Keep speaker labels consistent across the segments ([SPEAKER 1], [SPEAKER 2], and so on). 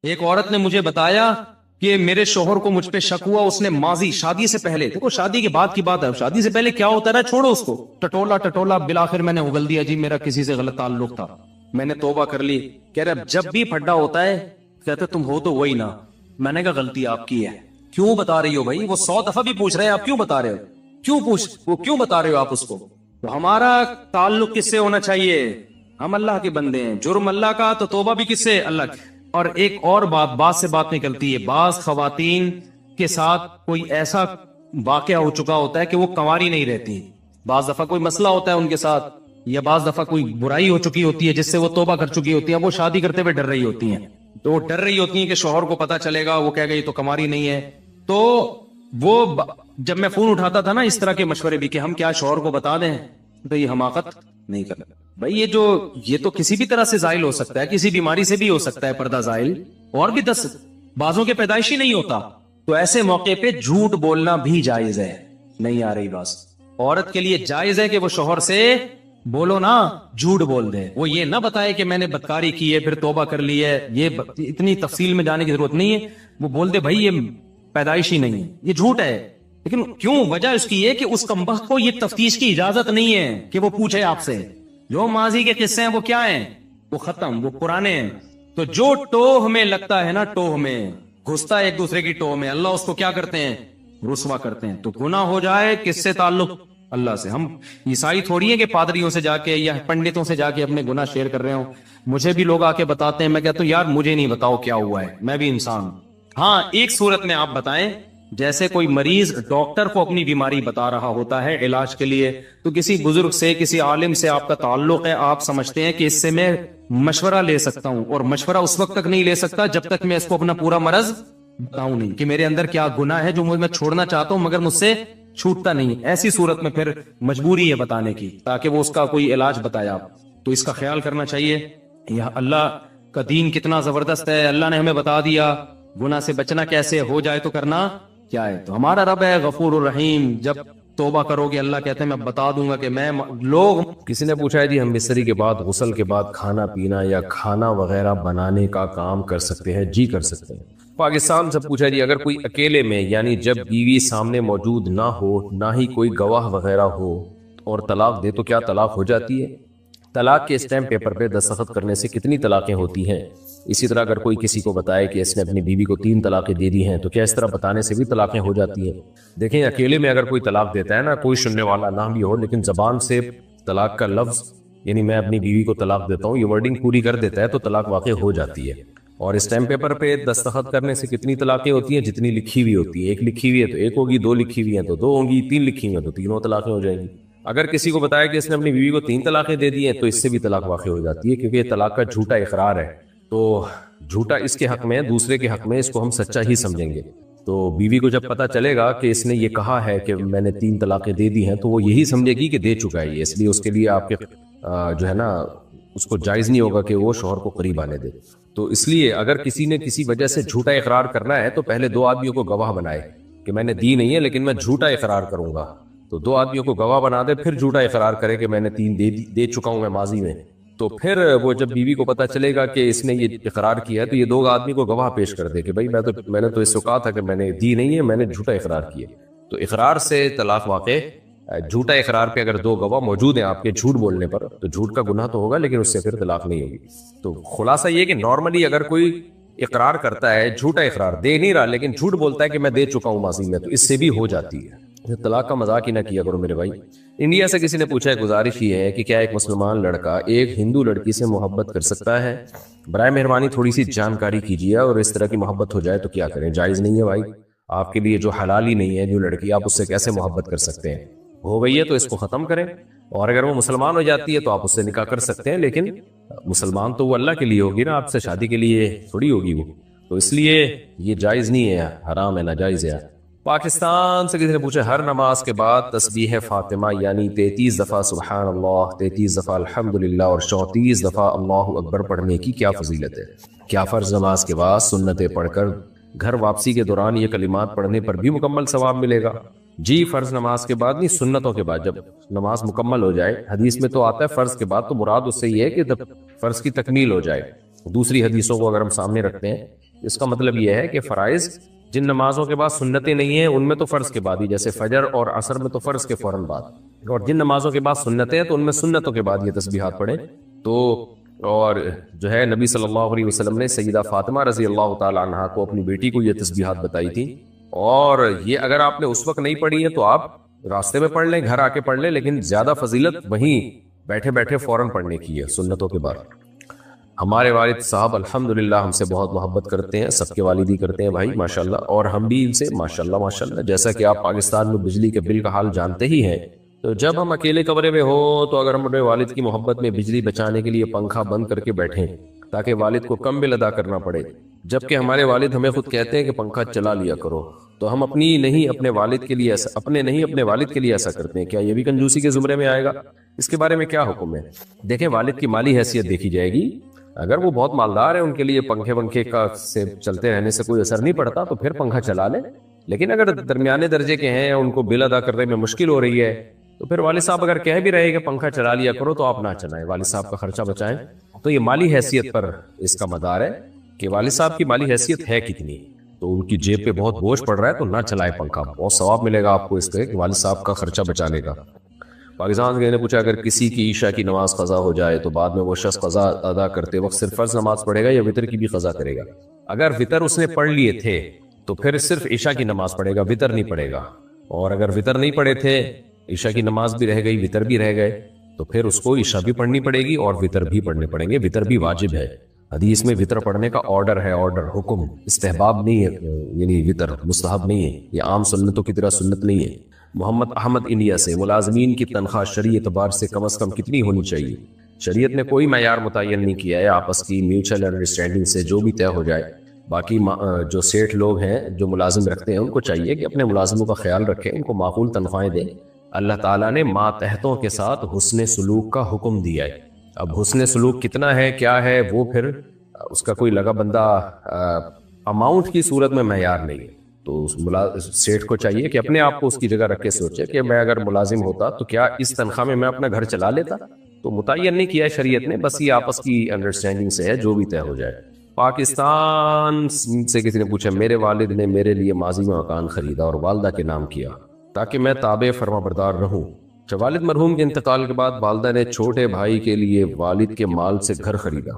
[SPEAKER 1] ایک عورت نے مجھے بتایا کہ میرے شوہر کو مجھ پہ شک ہوا، اس نے ماضی شادی سے پہلے، دیکھو شادی کے بعد کی بات ہے، شادی سے پہلے کیا ہوتا رہا چھوڑو اس کو، ٹٹولا ٹٹولا بالآخر میں نے اگل دیا جی میرا کسی سے غلط تعلق تھا، میں نے توبہ کر لی۔ کہہ رہے جب بھی پھڈا ہوتا ہے کہتے تم ہو تو وہی نا، میں نے کہا غلطی آپ کی ہے، کیوں بتا رہی ہو بھائی؟ وہ 100 دفعہ بھی پوچھ رہے ہیں آپ کیوں بتا رہے ہو، کیوں بتا رہے ہو آپ اس کو؟ تو ہمارا تعلق کس سے ہونا چاہیے؟ ہم اللہ کے بندے ہیں، جرم اللہ کا تو توبہ بھی کس سے؟ اللہ کی۔ اور ایک اور بات سے بات نکلتی ہے، بعض خواتین کے ساتھ کوئی ایسا واقعہ ہو چکا ہوتا ہے کہ وہ کنواری نہیں رہتی، بعض دفعہ کوئی مسئلہ ہوتا ہے ان کے ساتھ، یا بعض دفعہ کوئی برائی ہو چکی ہوتی ہے جس سے وہ توبہ کر چکی ہوتی ہے، وہ شادی کرتے ہوئے ڈر رہی ہوتی ہیں، تو وہ ڈر رہی ہوتی ہیں کہ شوہر کو پتا چلے گا، وہ کہے گا یہ تو کنواری نہیں ہے۔ تو وہ جب میں فون اٹھاتا تھا نا اس طرح کے مشورے بھی کہ ہم کیا شوہر کو بتا دیں، تو یہ حماقت نہیں کرنا بھائی، یہ تو کسی بھی طرح سے زائل ہو سکتا ہے، کسی بیماری سے بھی ہو سکتا ہے پردہ زائل، اور بھی 10 بازوں کے پیدائشی نہیں ہوتا، تو ایسے موقع پہ جھوٹ بولنا بھی جائز ہے۔ نہیں آ رہی بات؟ عورت کے لیے جائز ہے کہ وہ شوہر سے بولو نا، جھوٹ بول دے، وہ یہ نہ بتائے کہ میں نے بدکاری کی ہے پھر توبہ کر لی ہے، یہ اتنی تفصیل میں جانے کی ضرورت نہیں ہے، وہ بول دے بھائی یہ پیدائشی نہیں ہے، یہ جھوٹ ہے، لیکن کیوں؟ وجہ اس کی یہ کہ اس کمبخت کو یہ تفتیش کی اجازت نہیں ہے کہ وہ پوچھے آپ سے، جو ماضی کے قصے ہیں وہ کیا ہیں؟ وہ ختم، وہ پرانے ہیں، تو جو ٹوہ میں لگتا ہے نا، ٹوہ میں گھستا ہے ایک دوسرے کی ٹوہ میں، اللہ اس کو کیا کرتے ہیں؟ رسوا کرتے ہیں۔ تو گناہ ہو جائے کس سے تعلق؟ اللہ سے۔ ہم عیسائی تھوڑی ہے کہ پادریوں سے جا کے یا پنڈتوں سے جا کے اپنے گناہ شیئر کر رہے ہوں، مجھے بھی لوگ آ کے بتاتے ہیں، میں کہتا ہوں یار مجھے نہیں بتاؤ کیا ہوا ہے، میں بھی انسان ہوں۔ ہاں ایک صورت میں آپ بتائیں، جیسے کوئی مریض ڈاکٹر کو اپنی بیماری بتا رہا ہوتا ہے علاج کے لیے، تو کسی بزرگ سے کسی عالم سے آپ کا تعلق ہے، آپ سمجھتے ہیں کہ اس سے میں مشورہ لے سکتا ہوں، اور مشورہ اس وقت تک نہیں لے سکتا جب تک میں اس کو اپنا پورا مرض بتاؤں نہیں کہ میرے اندر کیا گناہ ہے جو میں چھوڑنا چاہتا ہوں مگر مجھ سے چھوٹتا نہیں، ایسی صورت میں پھر مجبوری ہے بتانے کی تاکہ وہ اس کا کوئی علاج بتایا۔ تو اس کا خیال کرنا چاہیے۔ یہ اللہ کا دین کتنا زبردست ہے، اللہ نے ہمیں بتا دیا گناہ سے بچنا کیسے، ہو جائے تو کرنا کیا ہے۔ تو ہمارا رب ہے غفور الرحیم، جب توبہ کرو گے اللہ کہتے ہیں میں بتا دوں گا کہ میں لوگ۔
[SPEAKER 2] کسی نے پوچھا ہے جی ہم بستری کے بعد غسل کے بعد کھانا پینا یا کھانا وغیرہ بنانے کا کام کر سکتے ہیں؟ جی کر سکتے ہیں۔ پاکستان سے پوچھا جی اگر کوئی اکیلے میں یعنی جب بیوی سامنے موجود نہ ہو، نہ ہی کوئی گواہ وغیرہ ہو اور طلاق دے تو کیا طلاق ہو جاتی ہے؟ طلاق کے اسٹیمپ پیپر پہ دستخط کرنے سے کتنی طلاقیں ہوتی ہیں؟ اسی طرح اگر کوئی کسی کو بتائے کہ اس نے اپنی بیوی کو 3 طلاقیں دے دی ہیں تو کیا اس طرح بتانے سے بھی طلاقیں ہو جاتی ہیں؟ دیکھیں اکیلے میں اگر کوئی طلاق دیتا ہے نا، کوئی سننے والا نہ بھی ہو، لیکن زبان سے طلاق کا لفظ یعنی میں اپنی بیوی کو طلاق دیتا ہوں یہ ورڈنگ پوری کر دیتا ہے تو طلاق واقع ہو جاتی ہے۔ اور اسٹیمپ پیپر پہ دستخط کرنے سے کتنی طلاقیں ہوتی ہیں؟ جتنی لکھی ہوئی ہوتی ہے، 1 لکھی ہوئی ہے تو 1 ہوگی، 2 لکھی ہوئی ہیں تو 2 ہوں گی، 3 لکھی ہوئی ہیں تو 3 طلاقیں ہو جائیں گی۔ اگر کسی کو بتایا کہ اس نے اپنی بیوی کو 3 طلاقیں دے دی ہیں تو اس سے بھی طلاق واقع ہو جاتی ہے، کیونکہ یہ طلاق کا جھوٹا اقرار ہے، تو جھوٹا اس کے حق میں، دوسرے کے حق میں اس کو ہم سچا ہی سمجھیں گے۔ تو بیوی کو جب پتہ چلے گا کہ اس نے یہ کہا ہے کہ میں نے 3 طلاقیں دے دی ہیں تو وہ یہی سمجھے گی کہ دے چکا ہے یہ، اس لیے اس کے لیے آپ کے جو ہے نا اس کو جائز نہیں ہوگا کہ وہ شوہر کو قریب آنے دے۔ تو اس لیے اگر کسی نے کسی وجہ سے جھوٹا اقرار کرنا ہے تو پہلے 2 آدمیوں کو گواہ بنائے کہ میں نے دی نہیں ہے لیکن میں جھوٹا اقرار کروں گا، تو 2 آدمیوں کو گواہ بنا دے، پھر جھوٹا اقرار کرے کہ میں نے 3 دے چکا ہوں میں ماضی میں، تو پھر وہ جب بیوی کو پتہ چلے گا کہ اس نے یہ اقرار کیا ہے تو یہ 2 آدمی کو گواہ پیش کر دے کہ بھائی میں نے تو اس کو کہا تھا کہ میں نے دی نہیں ہے، میں نے جھوٹا اقرار کیا۔ تو اقرار سے طلاق واقع، جھوٹا اقرار پہ اگر 2 گواہ موجود ہیں آپ کے جھوٹ بولنے پر تو جھوٹ کا گناہ تو ہوگا لیکن اس سے پھر طلاق نہیں ہوگی۔ تو خلاصہ یہ کہ نارملی اگر کوئی اقرار کرتا ہے، جھوٹا اقرار دے نہیں رہا لیکن جھوٹ بولتا ہے کہ میں دے چکا ہوں ماضی میں، تو اس سے بھی ہو جاتی ہے۔ طلاق کا مذاق ہی نہ کیا کرو میرے بھائی۔ انڈیا سے کسی نے پوچھا ہے، گزارش یہ ہے کہ کیا ایک مسلمان لڑکا ایک ہندو لڑکی سے محبت کر سکتا ہے؟ برائے مہربانی تھوڑی سی جانکاری کیجیے، اور اس طرح کی محبت ہو جائے تو کیا کریں؟ جائز نہیں ہے بھائی، آپ کے لیے جو حلال ہی نہیں ہے جو لڑکی، آپ اس سے کیسے محبت کر سکتے ہیں؟ ہو گئی ہے تو اس کو ختم کریں، اور اگر وہ مسلمان ہو جاتی ہے تو آپ اس سے نکاح کر سکتے ہیں، لیکن مسلمان تو وہ اللہ کے لیے ہوگی نا، آپ سے شادی کے لیے تھوڑی ہوگی وہ، تو اس لیے یہ جائز نہیں ہے، حرام ہے، ناجائز ہے۔ پاکستان سے کسی نے پوچھا ہر نماز کے بعد تسبیح فاطمہ یعنی 33 دفعہ سبحان اللہ، 33 دفعہ الحمدللہ اور 34 دفعہ اللہ اکبر پڑھنے کی کیا فضیلت ہے؟ کیا فرض نماز کے بعد سنتیں پڑھ کر گھر واپسی کے دوران یہ کلمات پڑھنے پر بھی مکمل ثواب ملے گا؟ جی، فرض نماز کے بعد نہیں، سنتوں کے بعد، جب نماز مکمل ہو جائے، حدیث میں تو آتا ہے فرض کے بعد، تو مراد اس سے یہ ہے کہ جب فرض کی تکمیل ہو جائے۔ دوسری حدیثوں کو اگر ہم سامنے رکھتے ہیں اس کا مطلب یہ ہے کہ فرائض جن نمازوں کے بعد سنتیں نہیں ہیں ان میں تو فرض کے بعد ہی، جیسے فجر اور عصر میں تو فرض کے فوراً بعد، اور جن نمازوں کے بعد سنتیں ہیں تو ان میں سنتوں کے بعد یہ تسبیحات پڑھیں۔ تو اور جو ہے نبی صلی اللہ علیہ وسلم نے سیدہ فاطمہ رضی اللہ تعالی عنہا کو، اپنی بیٹی کو یہ تسبیحات بتائی تھی، اور یہ اگر آپ نے اس وقت نہیں پڑھی ہے تو آپ راستے میں پڑھ لیں، گھر آ کے پڑھ لیں، لیکن زیادہ فضیلت وہیں بیٹھے بیٹھے فوراً پڑھنے کی ہے سنتوں کے بعد۔ ہمارے والد صاحب الحمدللہ ہم سے بہت محبت کرتے ہیں، سب کے والد ہی کرتے ہیں بھائی ماشاءاللہ، اور ہم بھی ان سے ماشاءاللہ ماشاءاللہ۔ جیسا کہ آپ پاکستان میں بجلی کے بل کا حال جانتے ہی ہیں، تو جب ہم اکیلے کمرے میں ہوں تو اگر ہم اپنے والد کی محبت میں بجلی بچانے کے لیے پنکھا بند کر کے بیٹھیں تاکہ والد کو کم بل ادا کرنا پڑے، جبکہ ہمارے والد ہمیں خود کہتے ہیں کہ پنکھا چلا لیا کرو، تو ہم اپنے والد کے لیے ایسا کرتے ہیں، کیا یہ بھی کنجوسی کے زمرے میں آئے گا؟ اس کے بارے میں کیا حکم ہے؟ دیکھیں، والد کی مالی حیثیت دیکھی جائے گی، اگر وہ بہت مالدار ہے، ان کے لیے پنکھے ونکھے کا سے چلتے رہنے سے کوئی اثر نہیں پڑتا تو پھر پنکھا چلا لیں، لیکن اگر درمیانے درجے کے ہیں، ان کو بل ادا کرنے میں مشکل ہو رہی ہے، تو پھر والد صاحب اگر کہہ بھی رہے کہ پنکھا چلا لیا کرو تو آپ نہ چلائیں، والد صاحب کا خرچہ بچائیں۔ تو یہ مالی حیثیت پر اس کا مدار ہے کہ والد صاحب کی مالی حیثیت ہے کتنی، تو ان کی جیب پہ بہت بوجھ پڑ رہا ہے تو نہ چلائیں پنکھا، بہت ثواب ملے گا آپ کو اس کے کہ والد صاحب کا خرچہ بچانے کا۔ پاکستان سے کسی نے پوچھا اگر کسی کی عشاء کی نماز قضا ہو جائے تو بعد میں وہ شخص قضا ادا کرتے وقت صرف فرض نماز پڑھے گا یا وتر کی بھی قضا کرے گا؟ اگر وتر اس نے پڑھ لیے تھے تو پھر صرف عشاء کی نماز پڑھے گا، وتر نہیں پڑھے گا، اور اگر وتر نہیں پڑھے تھے، عشاء کی نماز بھی رہ گئی، وتر بھی رہ گئے، تو پھر اس کو عشاء بھی پڑھنی پڑے گی اور وتر بھی پڑھنے پڑیں گے، وتر بھی واجب ہے۔ حدیث میں وتر پڑھنے کا آرڈر ہے، آرڈر، حکم، استحباب نہیں ہے، یعنی وتر مستحب نہیں ہے، یہ عام سنتوں کی طرح سنت نہیں ہے۔ محمد احمد انڈیا سے، ملازمین کی تنخواہ شرعی اعتبار سے کم از کم کتنی ہونی چاہیے؟ شریعت نے کوئی معیار متعین نہیں کیا ہے، آپس کی میوچل انڈرسٹینڈنگ سے جو بھی طے ہو جائے۔ باقی جو سیٹھ لوگ ہیں جو ملازم رکھتے ہیں ان کو چاہیے کہ اپنے ملازموں کا خیال رکھیں، ان کو معقول تنخواہیں دیں۔ اللہ تعالیٰ نے ماتحتوں کے ساتھ حسن سلوک کا حکم دیا ہے، اب حسن سلوک کتنا ہے کیا ہے وہ پھر اس کا کوئی لگا بندہ اماؤنٹ کی صورت میں معیار نہیں ہے، تو سیٹھ کو چاہیے کہ اپنے آپ کو اس کی جگہ رکھ کے سوچے کہ میں اگر ملازم ہوتا تو کیا اس تنخواہ میں میں اپنا گھر چلا لیتا؟ تو متعین نہیں کیا ہے شریعت نے، بس یہ آپس کی انڈرسٹینڈنگ سے ہے، جو بھی طے ہو جائے۔ پاکستان سے کسی نے پوچھا میرے والد نے میرے لیے ماضی میں مکان خریدا اور والدہ کے نام کیا تاکہ میں تابع فرما بردار رہوں۔ والد مرحوم کے انتقال کے بعد والدہ نے چھوٹے بھائی کے لیے والد کے مال سے گھر خریدا،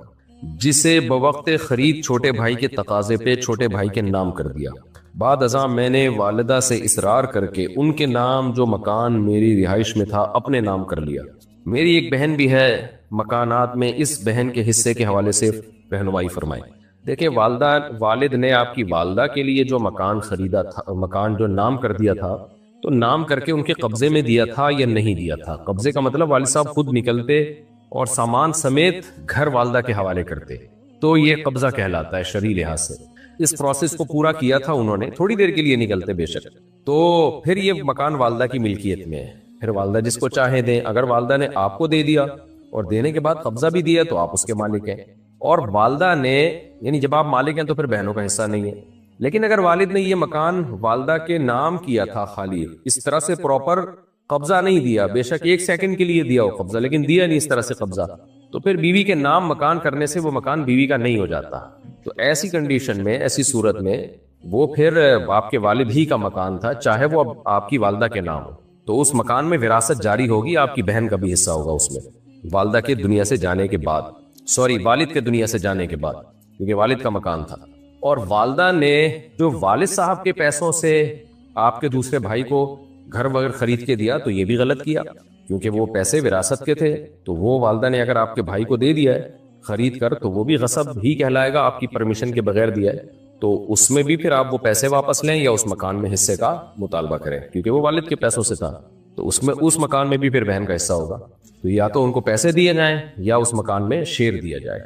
[SPEAKER 2] جسے بوقت خرید چھوٹے بھائی کے تقاضے پہ چھوٹے بھائی کے نام کر دیا۔ بعد ازاں میں نے والدہ سے اصرار کر کے ان کے نام جو مکان میری رہائش میں تھا اپنے نام کر لیا۔ میری ایک بہن بھی ہے مکانات میں، اس بہن کے حصے کے حوالے سے رہنمائی فرمائیں۔ دیکھیں، والد نے آپ کی والدہ کے لیے جو مکان خریدا تھا، مکان جو نام کر دیا تھا، تو نام کر کے ان کے قبضے میں دیا تھا یا نہیں دیا تھا؟ قبضے کا مطلب والد صاحب خود نکلتے اور سامان سمیت گھر والدہ کے حوالے کرتے، تو یہ قبضہ کہلاتا ہے شرعی لحاظ سے۔ اس پروسیس کو پورا کیا تھا انہوں نے، تھوڑی دیر کے لیے نکلتے بے شک، تو پھر یہ مکان والدہ کی ملکیت میں ہے، پھر والدہ جس کو چاہے دیں۔ اگر والدہ نے آپ کو دے دیا اور دینے کے بعد قبضہ بھی دیا تو آپ اس کے مالک ہیں، اور والدہ نے، یعنی جب آپ مالک ہیں تو پھر بہنوں کا حصہ نہیں ہے۔ لیکن اگر والد نے یہ مکان والدہ کے نام کیا تھا، خالی اس طرح سے پراپر قبضہ نہیں دیا، بے شک 1 سیکنڈ کے لیے دیا ہو قبضہ، لیکن دیا نہیں اس طرح سے قبضہ، تو پھر بیوی کے نام مکان کرنے سے وہ مکان بیوی کا نہیں ہو جاتا۔ تو ایسی کنڈیشن میں، ایسی صورت میں وہ پھر آپ کے والد ہی کا مکان تھا، چاہے وہ آپ کی والدہ کے نام ہو، تو اس مکان میں وراثت جاری ہوگی، آپ کی بہن کا بھی حصہ ہوگا اس میں، والدہ کے دنیا سے جانے کے بعد، والد کے دنیا سے جانے کے بعد، کیونکہ والد کا مکان تھا۔ اور والدہ نے جو والد صاحب کے پیسوں سے آپ کے دوسرے بھائی کو گھر وغیرہ خرید کے دیا تو یہ بھی غلط کیا، کیونکہ وہ پیسے وراثت کے تھے، تو وہ والدہ نے اگر آپ کے بھائی کو دے دیا ہے خرید کر تو وہ بھی غصب ہی کہلائے گا، آپ کی پرمیشن کے بغیر دیا ہے، تو اس میں بھی پھر آپ وہ پیسے واپس لیں یا اس مکان میں حصے کا مطالبہ کریں، کیونکہ وہ والد کے پیسوں سے تھا، تو اس مکان میں بھی پھر بہن کا حصہ ہوگا، تو یا تو ان کو پیسے دیے جائیں یا اس مکان میں شیئر دیا جائے۔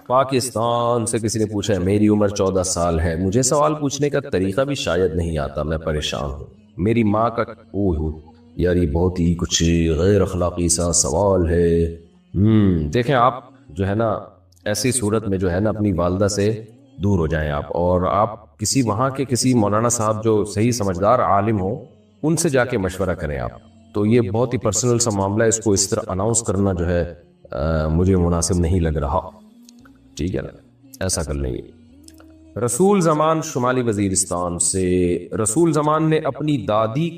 [SPEAKER 2] پاکستان سے کسی نے پوچھا ہے میری عمر 14 سال ہے، مجھے سوال پوچھنے کا طریقہ بھی شاید نہیں آتا، میں پریشان ہوں، میری ماں کا یار یہ بہت ہی کچھ غیر اخلاقی سا سوال ہے۔ دیکھیں، آپ جو ہے نا ایسی صورت میں جو ہے نا اپنی والدہ سے دور ہو جائیں آپ، اور آپ کسی وہاں کے کسی مولانا صاحب جو صحیح سمجھدار عالم ہو ان سے جا کے مشورہ کریں آپ، تو یہ بہت ہی پرسنل سا معاملہ ہے، اس کو اس طرح اناؤنس کرنا جو ہے مجھے مناسب نہیں لگ رہا، ٹھیک ہے نا، ایسا کر لیں گے۔ رسول زمان شمالی وزیرستان سے، رسول زمان نے اپنی دادی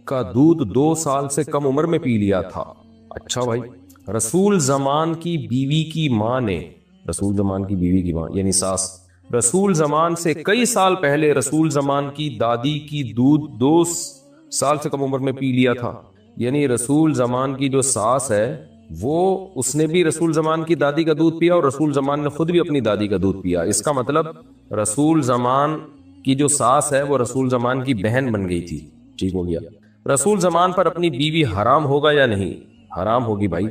[SPEAKER 2] کا دودھ 2 سال سے کم عمر میں پی لیا تھا۔ اچھا بھائی، رسول زمان کی بیوی کی ماں نے، رسول زمان کی بیوی کی ماں یعنی ساس، رسول زمان سے کئی سال پہلے رسول زمان کی دادی کی دودھ 2 سال سے کم عمر میں پی لیا تھا۔ یعنی رسول زمان کی جو ساس ہے وہ اس نے بھی رسول زمان کی دادی کا دودھ پیا اور رسول زمان نے خود بھی اپنی دادی کا دودھ پیا۔ اس کا مطلب رسول زمان کی جو ساس ہے وہ رسول زمان کی بہن بن گئی تھی۔ ٹھیک ہو گیا۔ رسول زمان پر اپنی بیوی حرام ہوگا یا نہیں؟ حرام ہوگی بھائی،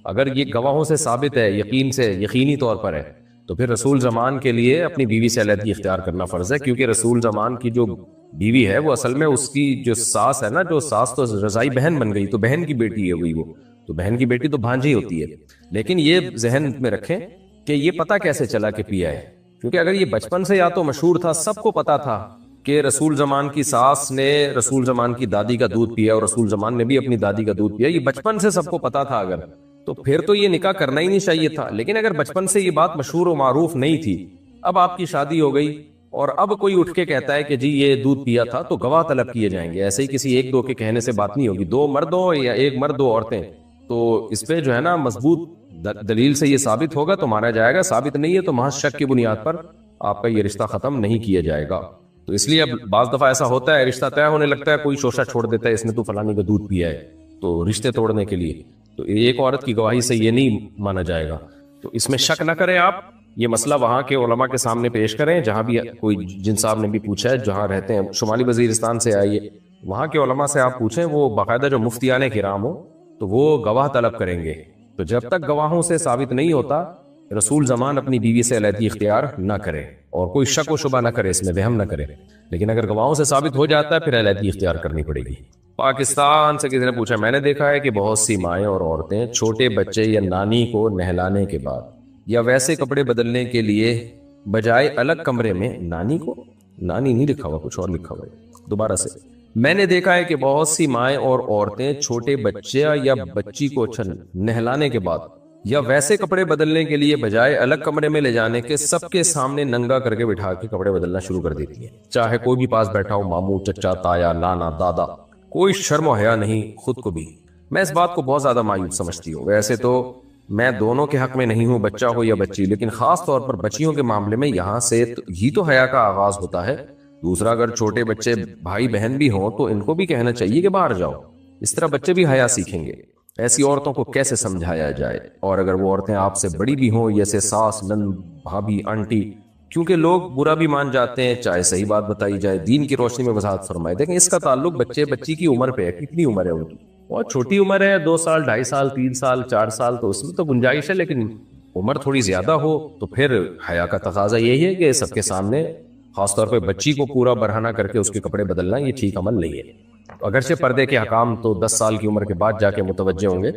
[SPEAKER 2] اگر یہ گواہوں سے ثابت ہے، یقینی طور پر ہے، تو پھر رسول زمان کے لیے اپنی بیوی سے علیحدگی اختیار کرنا فرض ہے، کیونکہ رسول زمان کی جو بیوی ہے وہ اصل میں اس کی جو ساس ہے نا، جو ساس تو رضائی بہن بن گئی، تو بہن کی بیٹی ہے وہ تو بہن کی بیٹی تو بھانجی ہوتی ہے۔ لیکن یہ ذہن میں رکھیں کہ یہ پتہ کیسے چلا کہ پیا ہے، کیونکہ اگر یہ بچپن سے یا تو مشہور تھا، سب کو پتا تھا کہ رسول زمان کی ساس نے رسول زمان کی دادی کا دودھ پیا اور رسول زمان نے بھی اپنی دادی کا دودھ پیا، یہ بچپن سے سب کو پتا تھا، اگر تو پھر تو یہ نکاح کرنا ہی نہیں چاہیے تھا۔ لیکن اگر بچپن سے یہ بات مشہور و معروف نہیں تھی، اب آپ کی شادی ہو گئی اور اب کوئی اٹھ کے کہتا ہے کہ جی یہ دودھ پیا تھا، تو گواہ طلب کیے جائیں گے۔ ایسے ہی کسی ایک دو کے کہنے سے بات نہیں ہوگی، 2 مرد ہو یا 1 مرد 2 عورتیں، تو اس پہ جو ہے نا مضبوط دلیل سے یہ ثابت ہوگا تو مانا جائے گا، ثابت نہیں ہے تو محض شک کی بنیاد پر آپ کا یہ رشتہ ختم نہیں کیا جائے گا۔ تو اس لیے اب بعض دفعہ ایسا ہوتا ہے، رشتہ طے ہونے لگتا ہے، کوئی شوشہ چھوڑ دیتا ہے اس نے تو فلانی کا دودھ پیا ہے، تو رشتے توڑنے کے لیے تو ایک عورت کی گواہی سے یہ نہیں مانا جائے گا۔ تو اس میں شک نہ کریں آپ، یہ مسئلہ وہاں کے علماء کے سامنے پیش کریں، جہاں بھی کوئی جن صاحب نے بھی پوچھا ہے، جہاں رہتے ہیں شمالی وزیرستان سے آئیے، وہاں کے علماء سے آپ پوچھیں، وہ باقاعدہ جو مفتیان کرام ہو تو وہ گواہ طلب کریں گے۔ تو جب تک گواہوں سے ثابت نہیں ہوتا، رسول زمان اپنی بیوی سے علیحدگی اختیار نہ کرے اور کوئی شک و شبہ نہ کرے، اس میں وہم نہ کرے۔ لیکن اگر گواہوں سے ثابت ہو جاتا ہے پھر علیحدگی اختیار کرنی پڑے گی۔ پاکستان سے کسی نے پوچھا، میں نے دیکھا ہے کہ بہت سی مائیں اور عورتیں چھوٹے بچے یا نانی کو نہلانے کے بعد یا ویسے کپڑے بدلنے کے لیے بجائے الگ کمرے میں، نانی کو، نانی نہیں لکھا ہوا، کچھ اور لکھا ہوا ہے، دوبارہ سے، میں نے دیکھا ہے کہ بہت سی مائیں اور عورتیں چھوٹے بچے یا بچی کو نہلانے کے بعد یا ویسے کپڑے بدلنے کے لیے بجائے الگ کمرے میں لے جانے کے سب کے سامنے ننگا کر کے بٹھا کے کپڑے بدلنا شروع کر دیتی ہیں، چاہے کوئی بھی پاس بیٹھا ہو، ماموں، چچا، تایا، نانا، دادا، کوئی شرم و حیا نہیں خود کو بھی۔ میں اس بات کو بہت زیادہ مایوس سمجھتی ہوں۔ ویسے تو میں دونوں کے حق میں نہیں ہوں، بچہ ہو یا بچی، لیکن خاص طور پر بچیوں کے معاملے میں یہاں سے ہی تو حیا کا آغاز ہوتا ہے۔ دوسرا، اگر چھوٹے بچے بھائی بہن بھی ہوں تو ان کو بھی کہنا چاہیے کہ باہر جاؤ، اس طرح بچے بھی حیا سیکھیں گے۔ ایسی عورتوں کو کیسے سمجھایا جائے؟ اور اگر وہ عورتیں آپ سے بڑی بھی ہوں، جیسے ساس، نند، بھابھی، آنٹی، کیونکہ لوگ برا بھی مان جاتے ہیں، چاہے صحیح بات بتائی جائے، دین کی روشنی میں وضاحت فرمائے۔ دیکھیں اس کا تعلق بچے بچی کی عمر پہ ہے، کتنی عمر ہے ان کی، بہت چھوٹی عمر ہے، 2 سال، 2.5 سال، 3 سال، 4 سال، تو اس میں تو گنجائش ہے، لیکن عمر تھوڑی زیادہ ہو تو پھر حیا کا تقاضا یہی ہے کہ سب کے سامنے، خاص طور پہ بچی کو پورا برہنہ کر کے اس کے کپڑے بدلنا یہ ٹھیک عمل نہیں ہے۔ اگرچہ پردے کے حکام تو 10 سال کی عمر کے بعد جا کے متوجہ ہوں گے،